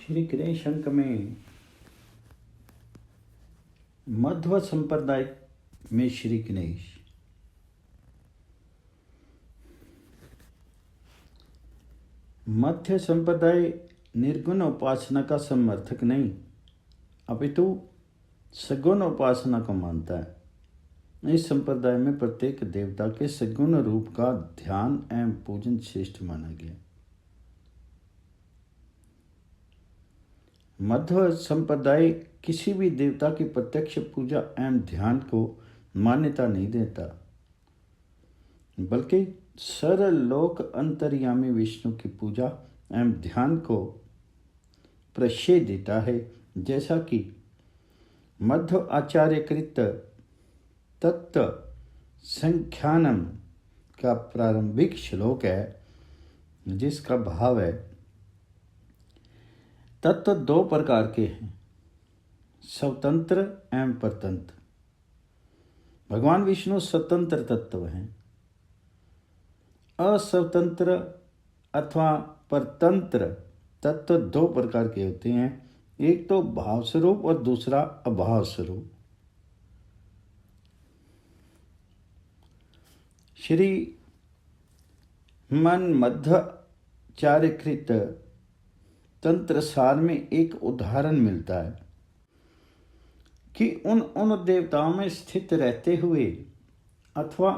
श्री गणेश अंक में मध्व संप्रदाय में श्री गणेश मध्य संप्रदाय निर्गुण उपासना का समर्थक नहीं अपितु सगुण उपासना को मानता है। इस संप्रदाय में प्रत्येक देवता के सगुण रूप का ध्यान एवं पूजन श्रेष्ठ माना गया। मध्व संप्रदाय किसी भी देवता की प्रत्यक्ष पूजा एवं ध्यान को मान्यता नहीं देता, बल्कि सरल लोक अंतर्यामी विष्णु की पूजा एवं ध्यान को प्रश्रय देता है। जैसा कि मध्व आचार्यकृत तत्व संख्यानम का प्रारंभिक श्लोक है, जिसका भाव है तत्व दो प्रकार के हैं, स्वतंत्र एवं परतंत्र। भगवान विष्णु स्वतंत्र तत्व हैं। अस्वतंत्र अथवा परतंत्र तत्व दो प्रकार के होते हैं, एक तो भाव स्वरूप और दूसरा अभाव स्वरूप। श्री मन मध्वाचार्यकृत तंत्र सार में एक उदाहरण मिलता है कि उन देवताओं में स्थित रहते हुए अथवा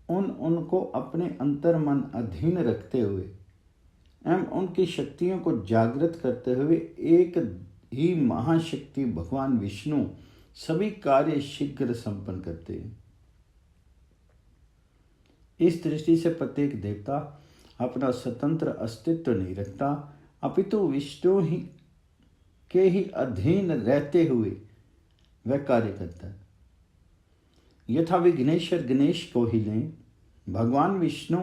उनको अपने अंतर मन अधीन रखते हुए एवं उनकी शक्तियों को जागृत करते हुए एक ही महाशक्ति भगवान विष्णु सभी कार्य शीघ्र संपन्न करते हैं। इस दृष्टि से प्रत्येक देवता अपना स्वतंत्र अस्तित्व नहीं रखता, अपितु विष्णु ही के ही अधीन रहते हुए वह कार्य करता है। यथा विघ्नेश्वर गणेश को ही लें। भगवान विष्णु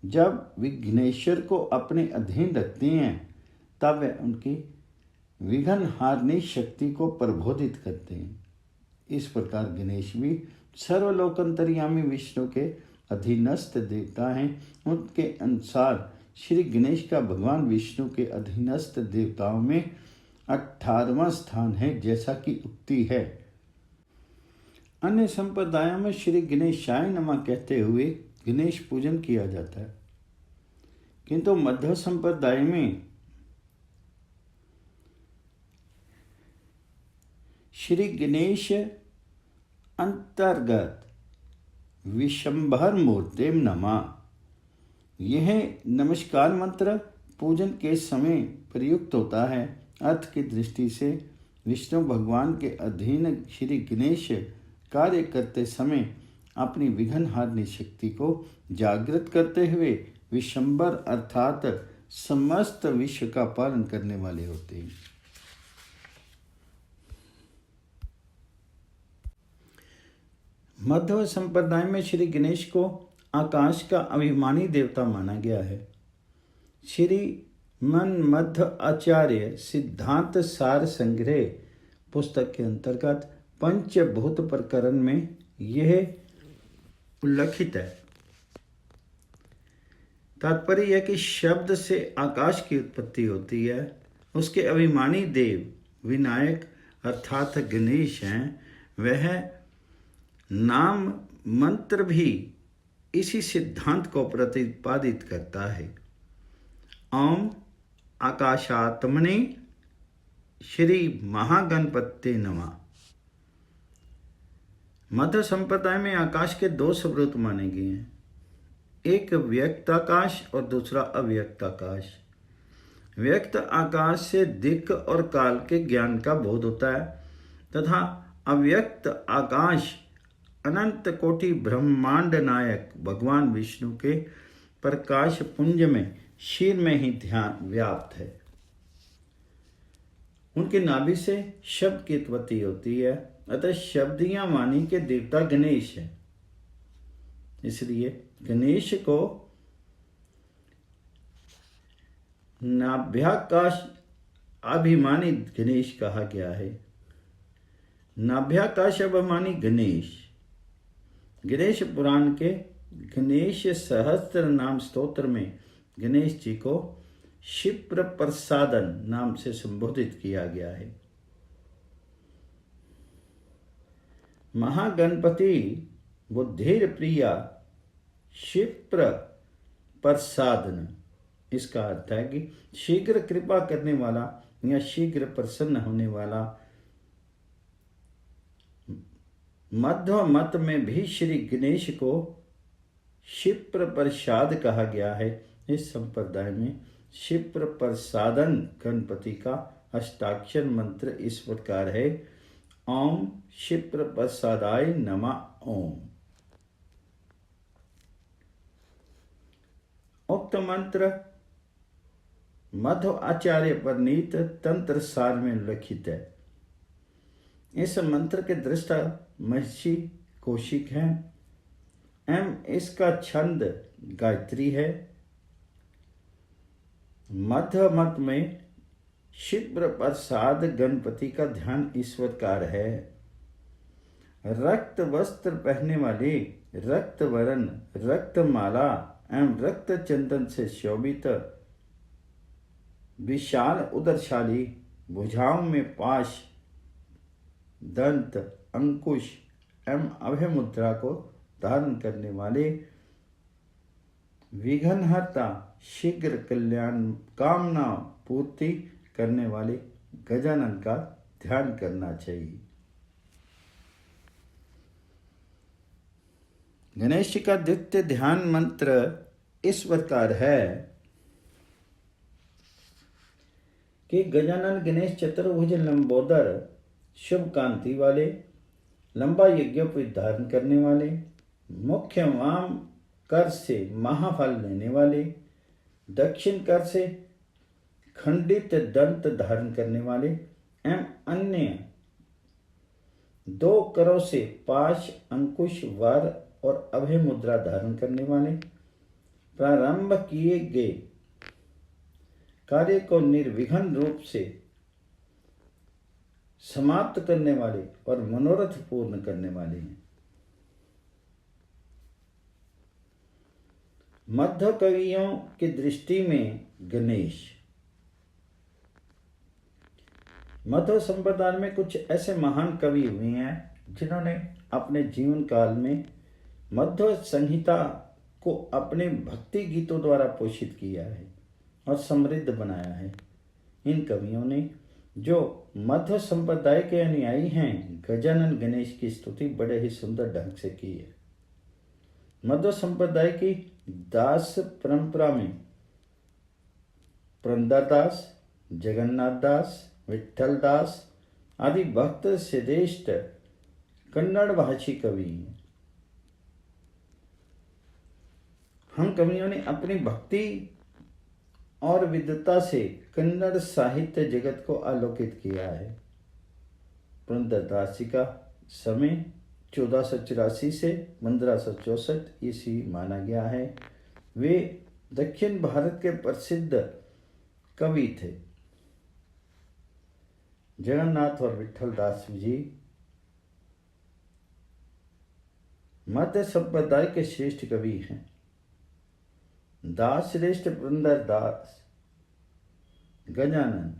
जब विघ्नेश्वर को अपने अधीन रखते हैं तब वे उनकी विघ्न हारनी शक्ति को प्रबोधित करते हैं। इस प्रकार गणेश भी सर्वलोकंतर्यामी विष्णु के अधीनस्थ देवता हैं। उनके अनुसार श्री गणेश का भगवान विष्णु के अधीनस्थ देवताओं में 18वां स्थान है, जैसा कि उक्ति है। अन्य संप्रदायों में श्री गणेशाय नमः कहते हुए गणेश पूजन किया जाता है, किंतु मध्व संप्रदाय में श्री गणेश अंतर्गत विशंभर मूर्तिम नमः यह नमस्कार मंत्र पूजन के समय प्रयुक्त होता है। अर्थ की दृष्टि से विष्णु भगवान के अधीन श्री गणेश कार्य करते समय अपनी विघ्न हारनी शक्ति को जागृत करते हुए विशंबर अर्थात समस्त विश्व का पालन करने वाले होते हैं। मध्व संप्रदाय में श्री गणेश को आकाश का अभिमानी देवता माना गया है। श्री मन मध्व आचार्य सिद्धांत सार संग्रह पुस्तक के अंतर्गत पंचभूत प्रकरण में यह उल्लिखित है। तात्पर्य यह कि शब्द से आकाश की उत्पत्ति होती है। उसके अभिमानी देव विनायक अर्थात गणेश हैं। वह नाम मंत्र भी इसी सिद्धांत को प्रतिपादित करता है। ओम आकाशात्मने श्री महागणपते नमः। मध्व संप्रदाय में आकाश के दो स्वरूप माने गए हैं, एक व्यक्त आकाश और दूसरा अव्यक्त आकाश। व्यक्त आकाश से दिक् और काल के ज्ञान का बोध होता है तथा अव्यक्त आकाश अनंत कोटि ब्रह्मांड नायक भगवान विष्णु के प्रकाश पुंज में शीर में ही ध्यान व्याप्त है। उनके नाभि से शब्द की उत्पत्ति होती है, अतः शब्दियां वाणी के देवता गणेश है। इसलिए गणेश को नाभ्याकाश अभिमानी गणेश कहा गया है। नाभ्याकाश अभिमानी गणेश गणेश पुराण के गणेश सहस्त्र नाम स्तोत्र में गणेश जी को क्षिप्र प्रसादन नाम से संबोधित किया गया है। महागणपति बुद्धिर प्रिया क्षिप्र प्रसादन, इसका अर्थ है कि शीघ्र कृपा करने वाला या शीघ्र प्रसन्न होने वाला। मध्व मत में भी श्री गणेश को क्षिप्र प्रसाद कहा गया है। इस संप्रदाय में क्षिप्र प्रसादन गणपति का अष्टाक्षर मंत्र इस प्रकार है: ओम क्षिप्र प्रसादाय नमः ओम। उक्त मंत्र मध्व आचार्य वर्णित तंत्र सार में लिखित है। इस मंत्र के दृष्टा महर्षि कौशिक हैं एवं इसका छंद गायत्री है। मध्य मत में क्षिप्र प्रसाद गणपति का ध्यान ईश्वरकार है। रक्त वस्त्र पहनने वाले, रक्त वरण, रक्त माला एवं रक्त चंदन से शोभित, विशाल उदरशाली, भुजाओं में पाश, दंत, अंकुश एवं अभय मुद्रा को धारण करने वाले, विघ्नहर्ता, शीघ्र कल्याण कामना पूर्ति करने वाले गजानन का ध्यान करना चाहिए। गणेश जी का द्वितीय ध्यान मंत्र इस प्रकार है कि गजानन गणेश चतुर्भुज लंबोदर, शुभ कांति वाले, लंबा यज्ञोपवीत धारण करने वाले, मुख्य वाम कर से महाफल लेने वाले, दक्षिण कर से खंडित दंत धारण करने वाले एवं अन्य 2 करों से पाश, अंकुश, वर और अभय मुद्रा धारण करने वाले, प्रारंभ किए गए कार्य को निर्विघ्न रूप से समाप्त करने वाले और मनोरथ पूर्ण करने वाले हैं। मध्य कवियों की दृष्टि में गणेश, मध्य संप्रदाय में कुछ ऐसे महान कवि हुए हैं जिन्होंने अपने जीवन काल में मध्य संहिता को अपने भक्ति गीतों द्वारा पोषित किया है और समृद्ध बनाया है। इन कवियों ने, जो मध्य संप्रदाय के अनुयायी हैं, गजानन गणेश की स्तुति बड़े ही सुंदर ढंग से की है। मध्य संप्रदाय की दास परंपरा में पुरंदरदास, जगन्नाथ दास, विठल दास आदि भक्त श्रेष्ठ कन्नड़ भाषी कवि हैं। हम कवियों ने अपनी भक्ति और विद्वता से कन्नड़ साहित्य जगत को आलोकित किया है। पुरंदरदास जी का समय 1484 से 1564 ईस्वी माना गया है। वे दक्षिण भारत के प्रसिद्ध कवि थे। जगन्नाथ और विठल दास जी मध्य संप्रदाय के श्रेष्ठ कवि हैं। दास श्रेष्ठ पुरंदर दास गजानन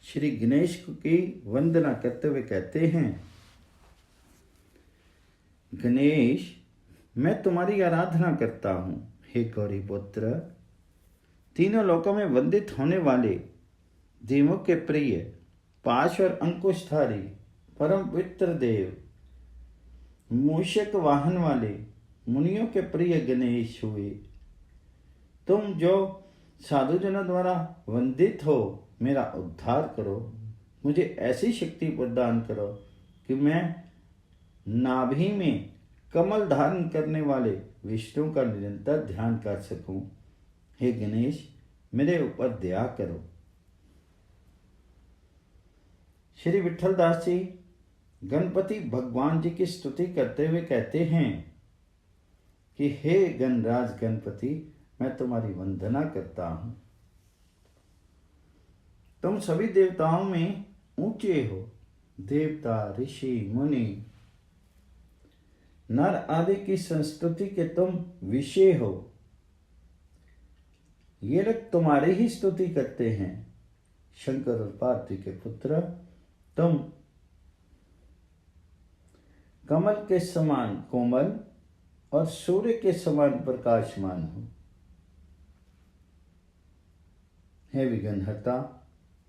श्री गणेश की वंदना करते हुए कहते हैं: गणेश, मैं तुम्हारी आराधना करता हूँ। हे गौरी पुत्र, तीनों लोकों में वंदित होने वाले, देवों के प्रिय, पाश और अंकुशधारी, परम पवित्र देव, मूषक वाहन वाले, मुनियों के प्रिय गणेश हुए। तुम जो साधुजनों द्वारा वंदित हो, मेरा उद्धार करो। मुझे ऐसी शक्ति प्रदान करो कि मैं नाभि में कमल धारण करने वाले विष्णु का निरंतर ध्यान कर सकूं। हे गणेश, मेरे ऊपर दया करो। श्री विठल दास जी गणपति भगवान जी की स्तुति करते हुए कहते हैं कि हे गणराज गणपति, मैं तुम्हारी वंदना करता हूं। तुम सभी देवताओं में ऊंचे हो। देवता, ऋषि, मुनि, नर आदि की संस्तुति के तुम विषय हो। ये लोग तुम्हारी ही स्तुति करते हैं। शंकर और पार्वती के पुत्र, तुम कमल के समान कोमल और सूर्य के समान प्रकाशमान हो। हे विघ्नहर्ता,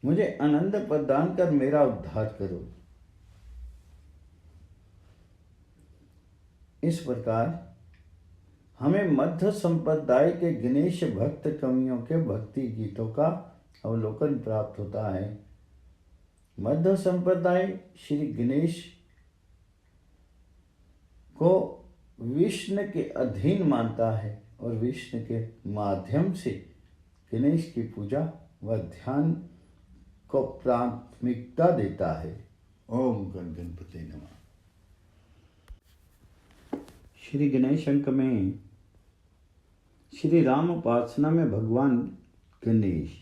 मुझे आनंद प्रदान कर मेरा उद्धार करो। इस प्रकार हमें मध्य संप्रदाय के गणेश भक्त कवियों के भक्ति गीतों का अवलोकन प्राप्त होता है। मध्य संप्रदाय श्री गणेश को विष्णु के अधीन मानता है और विष्णु के माध्यम से गणेश की पूजा व ध्यान को प्राथमिकता देता है। ओम गणपति नमः। श्री गणेश अंक में श्री राम उपासना में भगवान गणेश।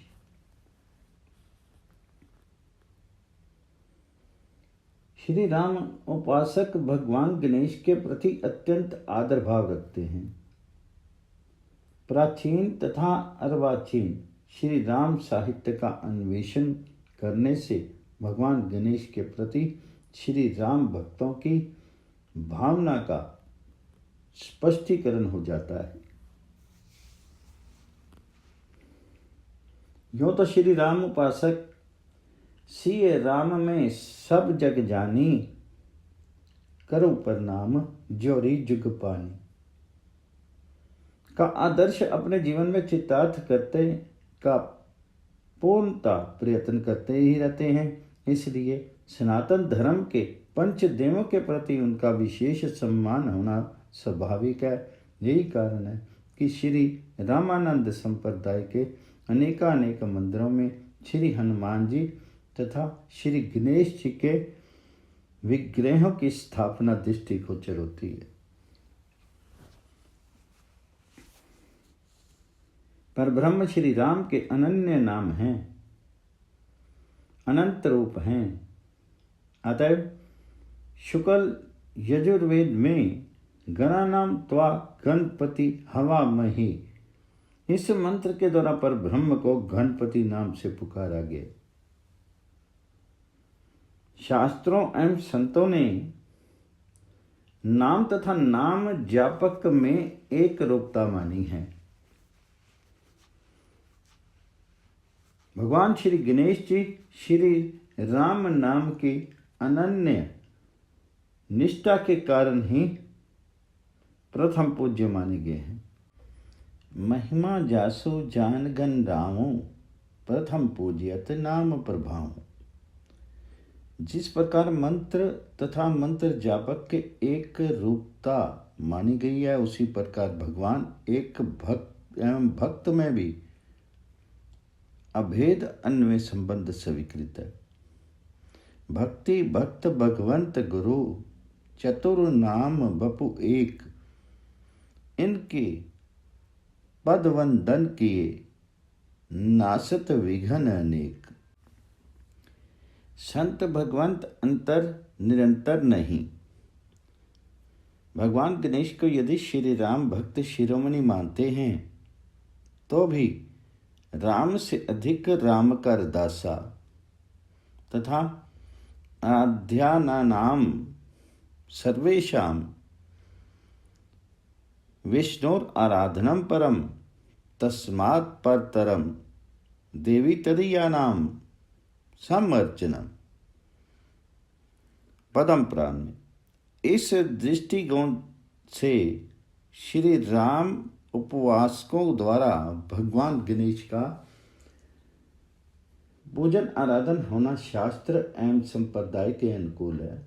श्री राम उपासक भगवान गणेश के प्रति अत्यंत आदर भाव रखते हैं। प्राचीन तथा अर्वाचीन श्री राम साहित्य का अन्वेषण करने से भगवान गणेश के प्रति श्री राम भक्तों की भावना का स्पष्टीकरण हो जाता है। यूं तो श्री राम उपासक सिय राम में सब जग जानी, करो प्रणाम जोरी जुग पानी का आदर्श अपने जीवन में चितार्थ करते का पूर्णता प्रयत्न करते ही रहते हैं। इसलिए सनातन धर्म के पंचदेवों के प्रति उनका विशेष सम्मान होना स्वाभाविक है। यही कारण है कि श्री रामानंद संप्रदाय के अनेकानेक मंदिरों में श्री हनुमान जी तथा श्री गणेश जी के विग्रहों की स्थापना दृष्टिगोचर होती है। पर ब्रह्म श्री राम के अनन्य नाम हैं, अनंत रूप हैं। अतएव शुक्ल यजुर्वेद में गणानाम त्वा गणपति हवामहि, इस मंत्र के द्वारा पर ब्रह्म को गणपति नाम से पुकारा गया। शास्त्रों एवं संतों ने नाम तथा नाम जापक में एक रूपता मानी है। भगवान श्री गणेश जी श्री राम नाम की अनन्य निष्ठा के कारण ही प्रथम पूज्य माने गए हैं। महिमा जासु जानगन रामो, प्रथम पूज्यत नाम प्रभाव। जिस प्रकार मंत्र तथा मंत्र जापक के एक रूपता मानी गई है, उसी प्रकार भगवान एक भक्त एवं भक्त में भी अभेद अन्वय संबंध स्वीकृत है। भक्ति भक्त भगवंत गुरु, चतुर नाम बपु एक, इनके पद वंदन किए नासत विघन अनेक। संत भगवंत अंतर निरंतर नहीं। भगवान गणेश को यदि श्री राम भक्त शिरोमणि मानते हैं तो भी राम से अधिक राम का दासा तथा आध्यानानाम सर्वेशाम विष्णुर आराधनम परम तस्मात् परतरम देवी तदीयानाम समर्चनम पदम प्राण में। इस दृष्टिकोण से श्री राम उपवासकों द्वारा भगवान गणेश का पूजन आराधन होना शास्त्र एवं संप्रदाय के अनुकूल है।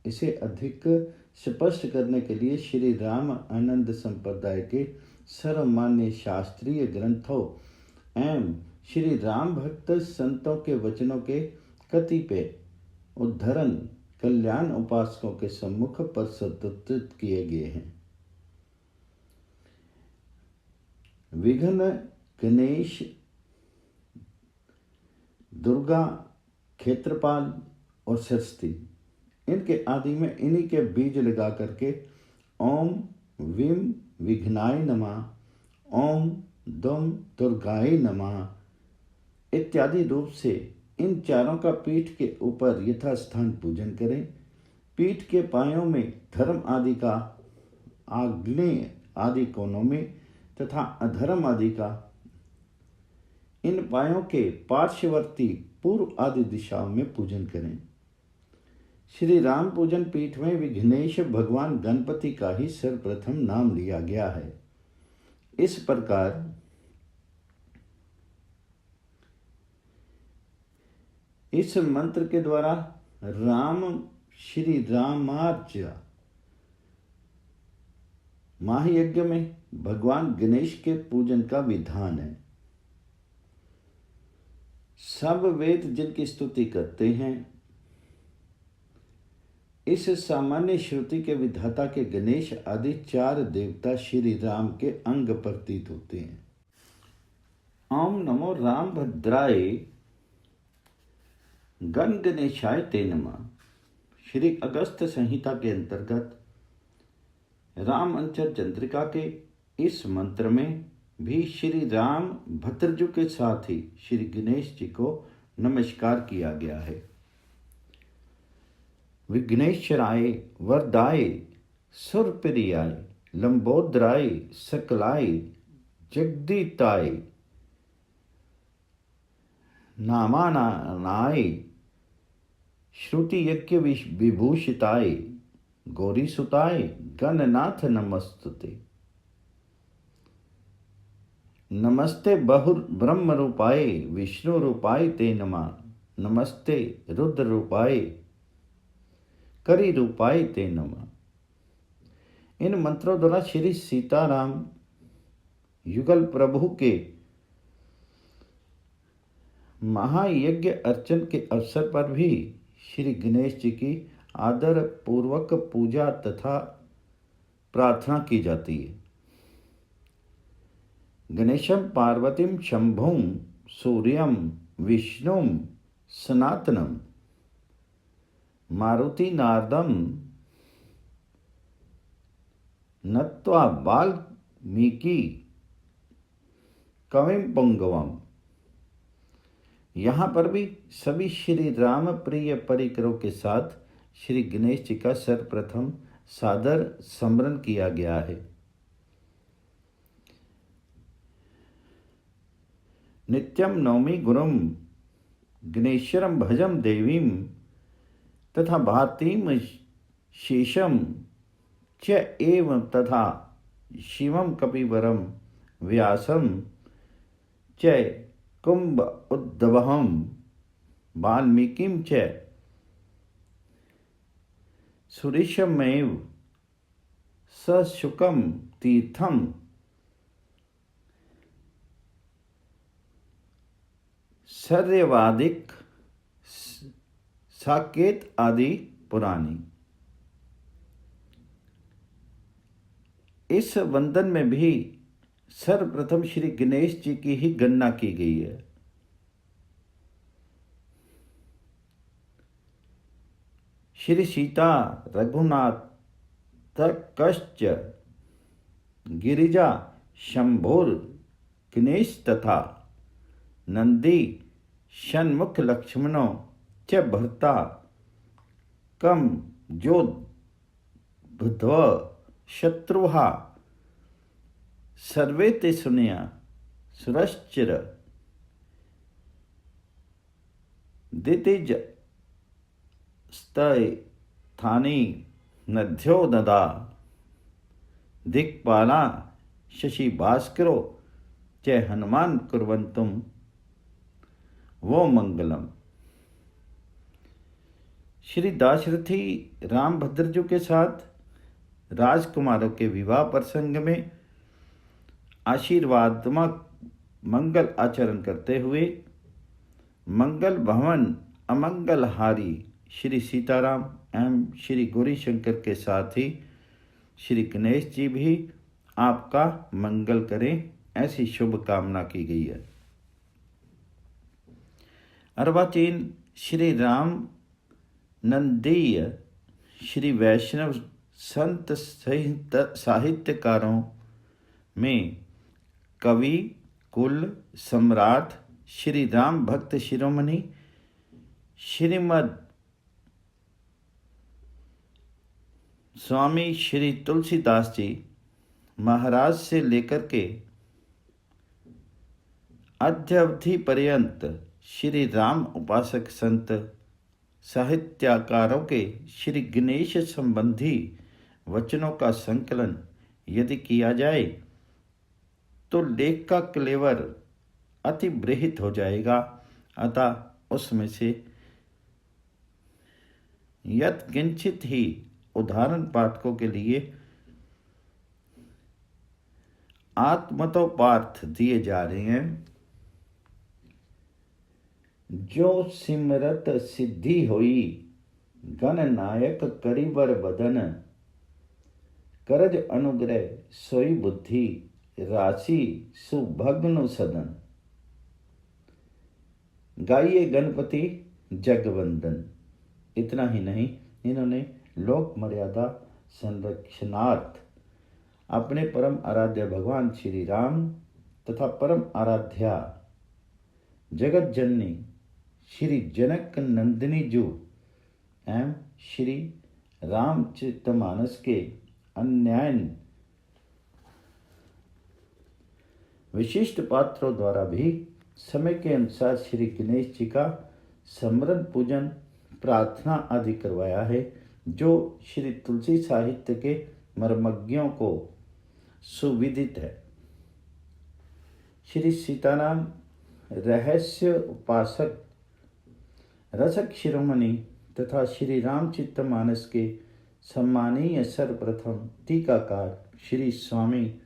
इसे अधिक स्पष्ट करने के लिए श्री राम आनंद संप्रदाय के सर्वमान्य शास्त्रीय ग्रंथों एवं श्री राम भक्त संतों के वचनों के कतिपय उद्धरण कल्याण उपासकों के सम्मुख प्रस्तुत किए गए हैं। विघ्न गणेश, दुर्गा, क्षेत्रपाल और सरस्वती, इनके आदि में इन्हीं के बीज लगा करके ओम विम विघ्नाय नमः, ओम दुम दुर्गाय नमः इत्यादि रूप से इन चारों का पीठ के ऊपर यथास्थान पूजन करें। पीठ के पायों में धर्म आदि का आग्नेय आदि कोनों में तथा अधर्म आदि का इन पायों के पार्श्ववर्ती पूर्व आदि दिशाओं में पूजन करें। श्री राम पूजन पीठ में विघ्नेश भगवान गणपति का ही सर्वप्रथम नाम लिया गया है। इस प्रकार इस मंत्र के द्वारा श्री रामार्चा महायज्ञ में भगवान गणेश के पूजन का विधान है। सब वेद जिनकी स्तुति करते हैं, इस सामान्य श्रुति के विधाता के गणेश आदि चार देवता श्री राम के अंग प्रतीत होते हैं। ओम नमो राम भद्राय गण गणेशाय ते नमः। श्री अगस्त संहिता के अंतर्गत राम अंचर चंद्रिका के इस मंत्र में भी श्री राम भद्रजु के साथ ही श्री गणेश जी को नमस्कार किया गया है। विघ्नेश्वराय वरदाय सुरप्रियाय लंबोदराय सकलाय जगदीताय नामानाय श्रुति यज्ञ विभूषिताय गौरीसुताय गणनाथ नमस्तुते। नमस्ते बहुर ब्रह्म रूपाय विष्णु रूपाय ते नमः। नमस्ते रुद्र रूपाय करी रूपाय ते नमः। इन मंत्रों द्वारा श्री सीताराम युगल प्रभु के महायज्ञ अर्चन के अवसर पर भी श्री गणेश जी की आदर पूर्वक पूजा तथा प्रार्थना की जाती है। गणेशम पार्वतीम शंभुम सूर्यम विष्णुम सनातनम मारुति नारदम नत्वा वाल्मीकि कविम पुंगवम। यहाँ पर भी सभी श्री राम प्रिय परिकरों के साथ श्री गणेश जी का सर्वप्रथम सादर स्मरण किया गया है। नित्यम नौमी गुरुम गणेश्वरम भजम देवीम तथा भारतीम शेषम च एवं तथा शिवम कपिवरम व्यासम च कुंभ उद्धवहम वाल्मीकिम च सुरेशमेव सशुकम तीर्थम सर्यवादिक साकेत आदि पुरानी। इस वंदन में भी सर्वप्रथम श्री गणेश जी की ही गणना की गई है। श्री सीता रघुनाथ कश्च गिरिजा शंभुर गणेश तथा नंदी षण्मुख लक्ष्मणों च भर्ता कम जो बुध्व शत्रुहा सर्वे ते सुनया सुरश्चिर दितिज स्तय थानी नद्यो नदा दिक्पाला शशि भास्करो च हनुमान कुर्वन्तुम वो मंगलम। श्री दाशरथी राम भद्रजु के साथ राजकुमारों के विवाह प्रसंग में आशीर्वादमक मंगल आचरण करते हुए मंगल भवन अमंगलहारी श्री सीताराम एवं श्री गौरी शंकर के साथ ही श्री गणेश जी भी आपका मंगल करें, ऐसी शुभ कामना की गई है। अर्वाचीन श्री राम नंदीय श्री वैष्णव संत साहित्यकारों में कवि कुल सम्राट श्री राम भक्त शिरोमणि श्रीमद स्वामी श्री तुलसीदास जी महाराज से लेकर के अद्यावधि पर्यंत श्री राम उपासक संत साहित्याकारों के श्री गणेश संबंधी वचनों का संकलन यदि किया जाए तो लेख का क्लेवर अति बृहत हो जाएगा। अतः उसमें से यत्किंचित ही उदाहरण पाठकों के लिए आत्मतोपार्थ दिए जा रहे हैं। जो सिमरत सिद्धि होई गण नायक करिबर बदन करज अनुग्रह सोई बुद्धि राशि सुभग्न सदन। गाइए गणपति जगवंदन। इतना ही नहीं, इन्होंने लोक मर्यादा संरक्षणार्थ अपने परम आराध्य भगवान श्री राम तथा परम आराध्या जगत जननी श्री जनक नंदिनी जी एवं श्री रामचरितमानस के अन्यायन विशिष्ट पात्रों द्वारा भी समय के अनुसार श्री गणेश जी का स्मरण पूजन प्रार्थना आदि करवाया है, जो श्री तुलसी साहित्य के मर्मज्ञों को सुविदित है। श्री सीताराम रहस्य उपासक रसक शिरोमणि तथा श्री रामचरितमानस के सम्मानीय सर्वप्रथम टीकाकार श्री स्वामी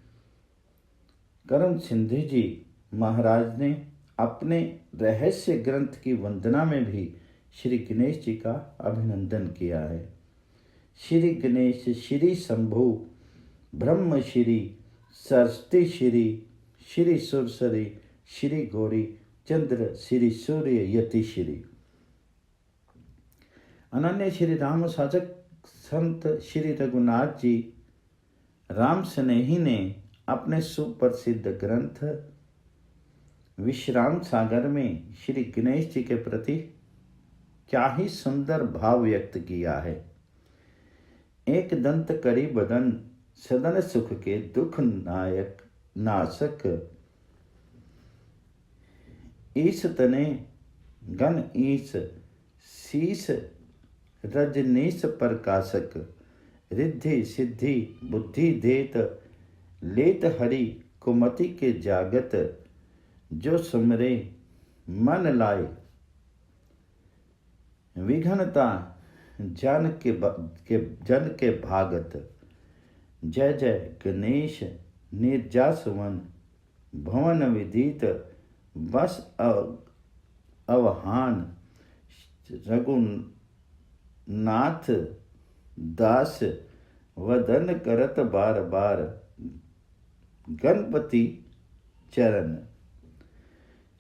करम सिंधु जी महाराज ने अपने रहस्य ग्रंथ की वंदना में भी श्री गणेश जी का अभिनंदन किया है। श्री गणेश श्री शंभु ब्रह्म श्री सरस्वती श्री श्री सुरसरी श्री गौरी चंद्र श्री सूर्य यति श्री। अनन्य श्री राम साधक संत श्री रघुनाथ जी राम स्नेही ने अपने सुप्रसिद्ध ग्रंथ विश्राम सागर में श्री गणेश जी के प्रति क्या ही सुंदर भाव व्यक्त किया है। एक दंत करी बदन सदन सुख के दुख नायक नाशक ईस तने गण ईस शीस रजनीश प्रकाशक रिद्धि सिद्धि बुद्धि देत लेत हरि कुमति के जागत जो सुमरे मन लाए विघ्नता जन के भागत। जय जय गणेश निर्जासवन भवन विदित बस अवहान रघुनाथ दास वदन करत बार बार गणपति चरण।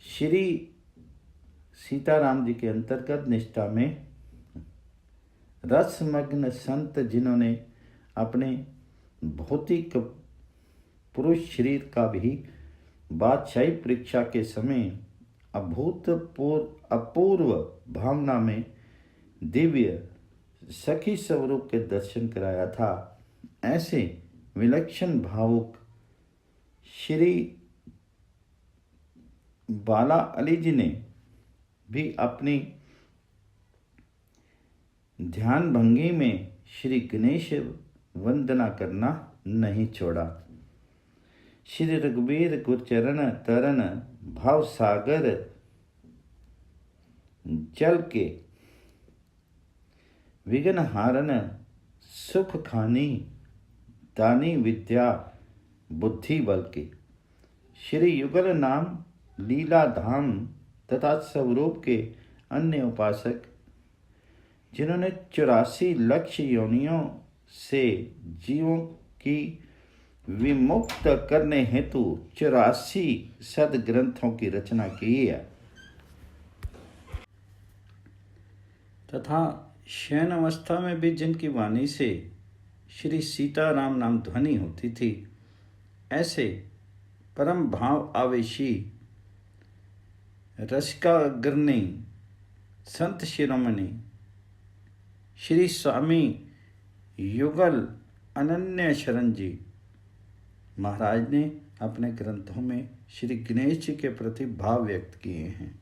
श्री सीताराम जी के अंतर्गत निष्ठा में रसमग्न संत जिन्होंने अपने भौतिक पुरुष शरीर का भी बादशाही परीक्षा के समय अपूर्व भावना में दिव्य सखी स्वरूप के दर्शन कराया था, ऐसे विलक्षण भावुक श्री बाला अली जी ने भी अपनी ध्यान भंगी में श्री गणेश वंदना करना नहीं छोड़ा। श्री रघुबीर गुरचरण तरन भाव सागर जल के विघ्न हारन सुख खानी दानी विद्या बुद्धि बल के। श्री युगल नाम लीला धाम तथा स्वरूप के अन्य उपासक जिन्होंने 84 लाख योनियों से जीवों की विमुक्त करने हेतु 84 सदग्रंथों की रचना की है तथा शयन अवस्था में भी जिनकी वाणी से श्री सीताराम नाम ध्वनि होती थी, ऐसे परम भाव आवेशी रसिकाग्रणी संत शिरोमणि श्री स्वामी युगल अनन्य शरण जी महाराज ने अपने ग्रंथों में श्री गणेश जी के प्रति भाव व्यक्त किए हैं।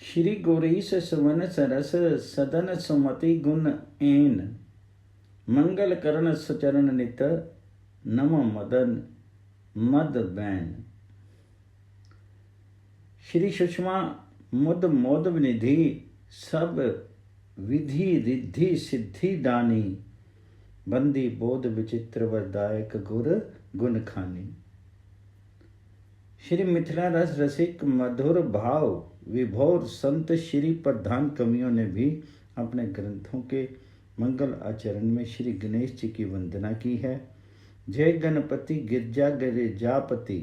श्री गौरीश सुवन सरस सदन सुमति गुण एन मंगल करण सुचरण नित नम मदन मद बैन। श्री सुषमा मुद मोद निधि सब विधि रिद्धि सिद्धि दानी बंदी बोध विचित्र वरदायक गुर गुण खानी। श्री मिथिला रस रसिक मधुर भाव विभोर संत श्री प्रधान कवियों ने भी अपने ग्रंथों के मंगल आचरण में श्री गणेश जी की वंदना की है। जय गणपति गिरजा गिरिजापति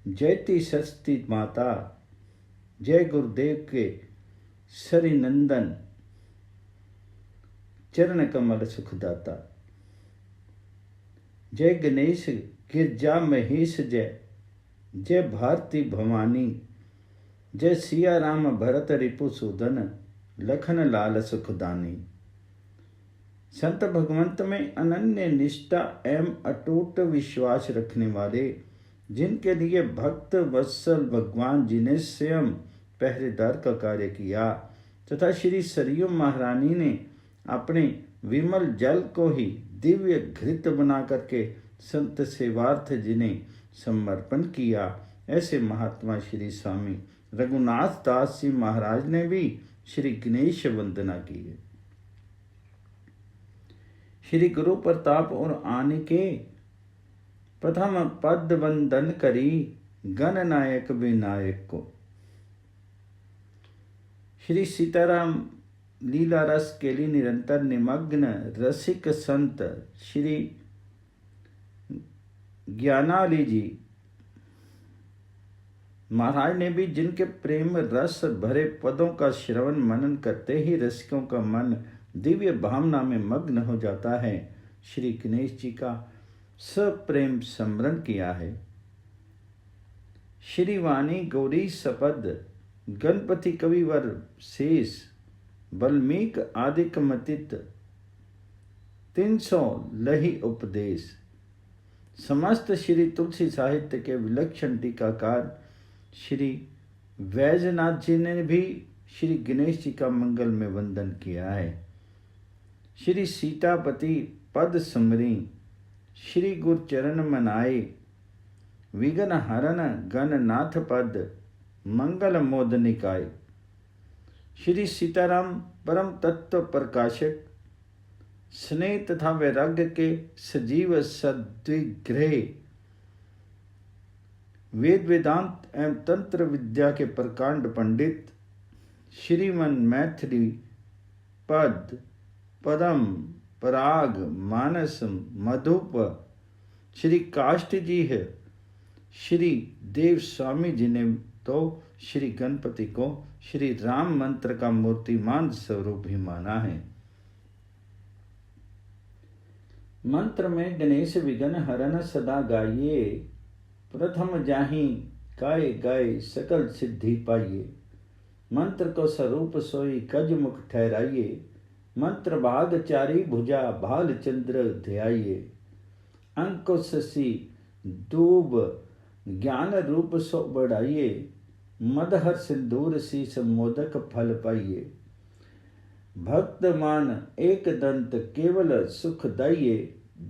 जयति सरस्वती माता जय गुरुदेव के सरि नंदन चरण कमल सुखदाता। जय गणेश गिरजा महेश जय जय भारती भवानी जय सिया राम भरत रिपुसूदन लखन लाल सुखदानी। संत भगवंत में अनन्य निष्ठा एवं अटूट विश्वास रखने वाले जिनके लिए भक्त वत्सल भगवान जी ने स्वयं पहरेदार का कार्य किया तथा श्री सरयू महारानी ने अपने विमल जल को ही दिव्य घृत बना करके संत सेवार्थ जिन्हें समर्पण किया, ऐसे महात्मा श्री स्वामी रघुनाथ दास जी महाराज ने भी श्री गणेश वंदना की है। श्री गुरु प्रताप और आने के प्रथम पद वंदन करी गण नायक विनायक को। श्री सीताराम लीला रस के लिए निरंतर निमग्न रसिक संत श्री ज्ञानाली जी महाराज ने भी जिनके प्रेम रस भरे पदों का श्रवण मनन करते ही रसिकों का मन दिव्य भावना में मग्न हो जाता है, श्री गणेश जी का सप्रेम स्मरण किया है। श्री वाणी गौरी सपद गणपति कविवर शेष बल्मीक आदिक मतित 300 लही उपदेश। समस्त श्री तुलसी साहित्य के विलक्षण टीकाकार श्री वैजनाथ जी ने भी श्री गणेश जी का मंगल में वंदन किया है। श्री सीतापति पद सुमरी श्री गुरु चरण मनाए विघ्न हरण गणनाथ पद मंगल मोद निकाय। श्री सीताराम परम तत्व प्रकाशक स्नेह तथा वैराग्य के सजीव सद्विग्रह वेद वेदांत एवं तंत्र विद्या के प्रकांड पंडित श्रीमन मैथिली पद पदम पराग मानस मधुप श्री काष्ठ जी है। श्री देव स्वामी जी ने तो श्री गणपति को श्री राम मंत्र का मूर्तिमान स्वरूप ही माना है। मंत्र में गणेश विघ्न हरण सदा गाइए प्रथम जाहि गाय गाय सकल सिद्धि पाइए। मंत्र को स्वरूप सोई कज मुख ठहराइए मंत्र भाग चारी भुजा भाल चंद्र ध्याइए। अंकुश सी दूब ज्ञान रूप सो बढ़ाइए मदहर सिंदूर सी मोदक फल पाइए। भक्तमान एक दंत केवल सुख दाइए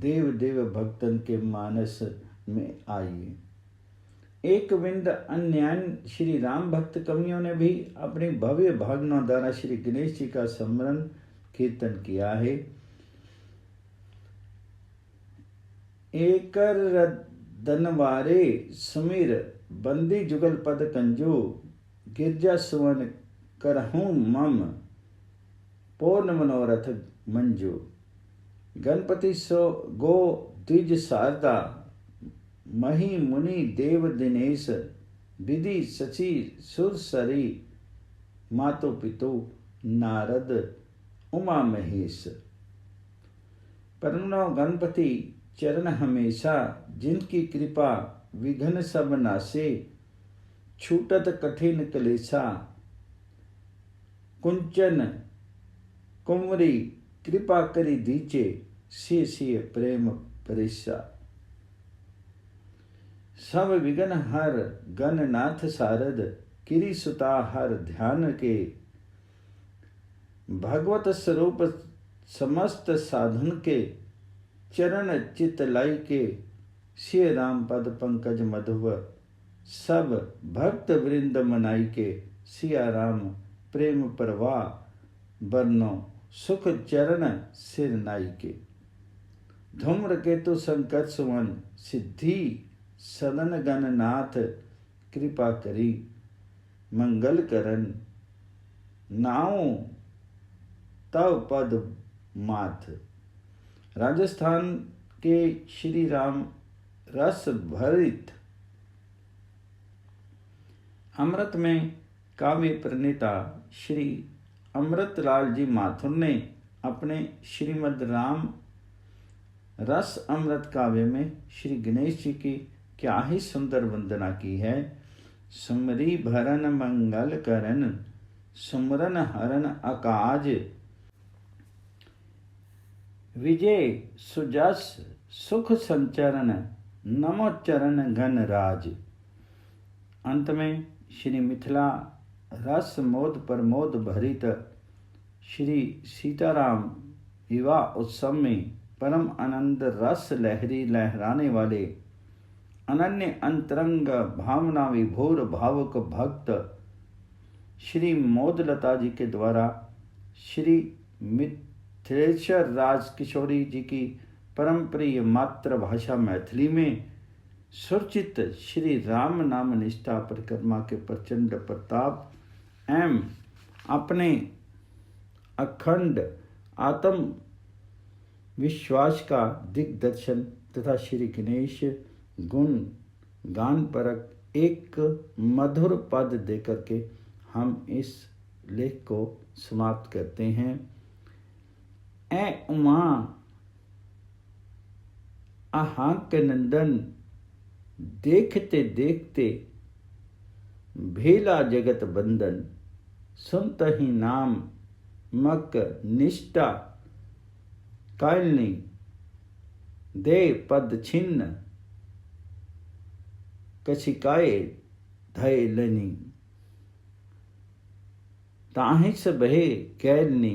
देव देव भक्तन के मानस में आइए। एक विंद अन्यान श्री राम भक्त कवियों ने भी अपनी भव्य भावना द्वारा श्री गणेश जी का स्मरण कीर्तन किया है। एकर दनवारे सुमिर बंदी जुगल पद कंजू गिरजा सुवन करहूं मम पूर्ण मनोरथ मंजू। गणपति सो गो द्विज शारदा मही मुनि देव दिनेश विधि सची सुर सरी मातो पितो नारद उमा महेश। परमनो गणपति चरण हमेशा, जिनकी कृपा विघ्न सब नासे। छूटत कठिन कलेसा, कुंचन कुंवरी कृपा करी दीचे। सिय सिय प्रेम परेसा, सब विघ्न हर गणनाथ सारद। किरी सुता हर ध्यान के, भगवत स्वरूप समस्त साधन के। चरण चित लाई के, सिय राम पद पंकज मधुव। सब भक्त वृंद मनाई के, सिया राम प्रेम प्रवाह। बरनो सुख चरण सिर नाई के। धूम्र केतु संकट सुवन, सिद्धि सदन गणनाथ। कृपा करी मंगल करन, नाओ तव पद माथ। राजस्थान के श्री राम रस भरित अमृत में काव्य प्रणेता श्री अमृतलाल जी माथुर ने अपने श्रीमद् राम रस अमृत काव्य में श्री गणेश जी की क्या ही सुंदर वंदना की है। सुमरी भरन मंगल करन, सुमरन हरन अकाज। विजय सुजस सुख संचरण, नमो चरण घन राज। अंत में श्री मिथिला रस मोद प्रमोद भरित श्री सीताराम विवाह उत्सव में परम आनंद रस लहरी लहराने वाले अनन्य अंतरंग भावना विभोर भावुक भक्त श्री मोदलता जी के द्वारा श्री मिथिलेश्वर राज किशोरी जी की परम प्रिय मातृभाषा मैथिली में सुरचित श्री राम नाम निष्ठा परिक्रमा के प्रचंड प्रताप एवं अपने अखंड आत्म विश्वास का दिग्दर्शन तथा श्री गणेश गुण गान परक एक मधुर पद देकर के हम इस लेख को समाप्त करते हैं। ए उमा आहांक नंदन, देखते देखते भेला जगत बंदन। सुनत ही नाम मक निष्ठा, कालनी दे पद छिन्न। कछिकाए धय लनी, ताहिस बहे कैलनी।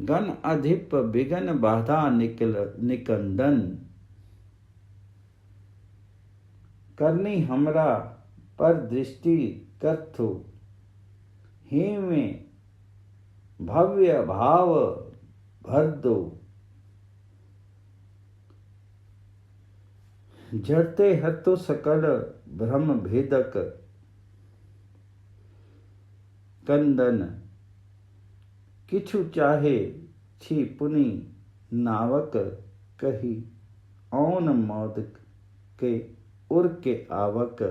गण अधिप बिगन बाधा निकंदन। करनी हमरा पर दृष्टि करथु, ही में भव्य भाव भर दो। जड़ते हतो सकल ब्रह्म भेदक, कंदन किछु चाहे छी पुनि नावक। कही औन मौद के उर के आवक।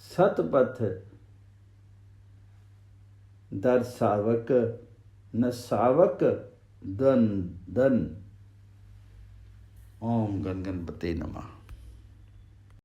सतपथ दर्शावक, नसावक दन दन। ओम गण गणपते नमः।